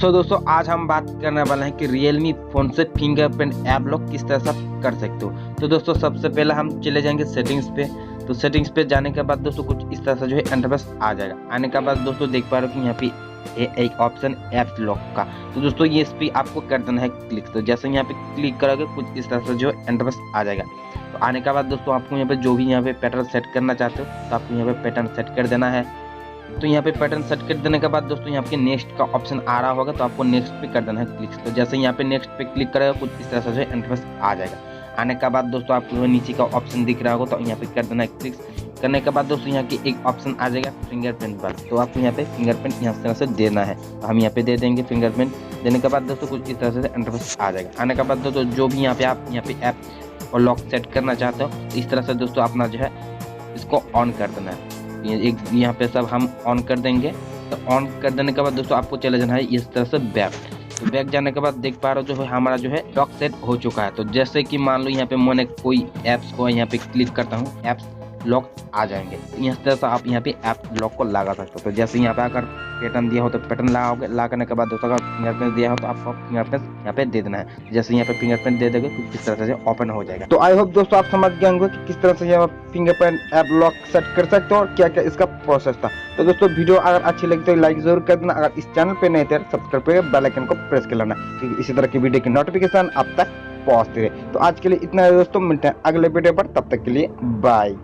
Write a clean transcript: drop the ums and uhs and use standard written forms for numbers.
तो दोस्तों आज हम बात करने वाले हैं कि रियलमी फ़ोन से फिंगरप्रिंट ऐप लॉक किस तरह से आप कर सकते हो। तो दोस्तों सबसे पहले हम चले जाएंगे सेटिंग्स पे। तो सेटिंग्स पे जाने के बाद दोस्तों कुछ इस तरह से जो है इंटरफेस आ जाएगा। आने के बाद दोस्तों देख पा रहे हो कि यहाँ पे एक ऑप्शन ऐप लॉक का। तो दोस्तों ये इस पर आपको कर देना है क्लिक। तो जैसे यहाँ पे क्लिक करोगे कुछ इस तरह से जो है इंटरफेस आ जाएगा। तो आने के बाद दोस्तों आपको यहाँ पे जो भी यहाँ पे पैटर्न सेट करना चाहते हो तो आपको यहाँ पे पैटर्न सेट कर देना है। तो यहाँ पे पैटर्न सेट कर देने के बाद दोस्तों यहाँ पे नेक्स्ट का ऑप्शन आ रहा होगा तो आपको नेक्स्ट पे कर देना है क्लिक। तो जैसे यहाँ पे नेक्स्ट पे क्लिक करेगा कुछ इस तरह से जो है इंटरफेस आ जाएगा। आने के बाद दोस्तों आपको नीचे का ऑप्शन दिख रहा होगा तो यहाँ पे कर देना है क्लिक। करने के बाद दोस्तों यहाँ की एक ऑप्शन आ जाएगा फिंगरप्रिंट पर। तो आपको यहाँ पे फिंगरप्रिंट यहाँ तरह से देना है। तो हम यहाँ पे दे देंगे फिंगरप्रिंट। देने के बाद दोस्तों कुछ इस तरह से इंटरफेस आ जाएगा। आने के बाद दोस्तों जो भी यहाँ पे आप ऐप और लॉक सेट करना चाहते हो तो इस तरह से दोस्तों अपना जो है इसको ऑन कर देना है। एक यहाँ पे सब हम ऑन कर देंगे। तो ऑन कर देने के बाद दोस्तों आपको चले जाना है इस तरह से बैक। तो बैक जाने के बाद देख पा रहे हो जो है हमारा जो है लॉक सेट हो चुका है। तो जैसे कि मान लो यहाँ पे मैंने कोई ऐप्स को यहाँ पे क्लिक करता हूँ ऐप्स लॉक आ जाएंगे। तो इस तरह से आप यहाँ पे ऐप लॉक को लगा सकते हो। तो जैसे यहाँ पे अगर पैटर्न दिया हो तो पैटर्न लगाओगे। लगाने के बाद दोस्तों अगर फिंगरप्रिंट दिया हो तो आपको फिंगरप्रिंट यहाँ पे दे देना है। जैसे यहाँ पे फिंगरप्रिंट दे दोगे कुछ इस तरह से ओपन हो जाएगा। तो आई होप दोस्तों आप समझ गए होंगे कि किस तरह से यहाँ फिंगरप्रिंट ऐप लॉक सेट कर सकते हो और क्या क्या इसका प्रोसेस था। तो दोस्तों वीडियो अगर अच्छी लगी तो लाइक जरूर कर देना। अगर इस चैनल पे नए थे सब्सक्राइब करके बेल आइकन को प्रेस कर लेना क्योंकि इसी तरह की वीडियो की नोटिफिकेशन अब तक पहुंचती रहे। तो आज के लिए इतना है दोस्तों, मिलते हैं अगले वीडियो पर। तब तक के लिए बाय।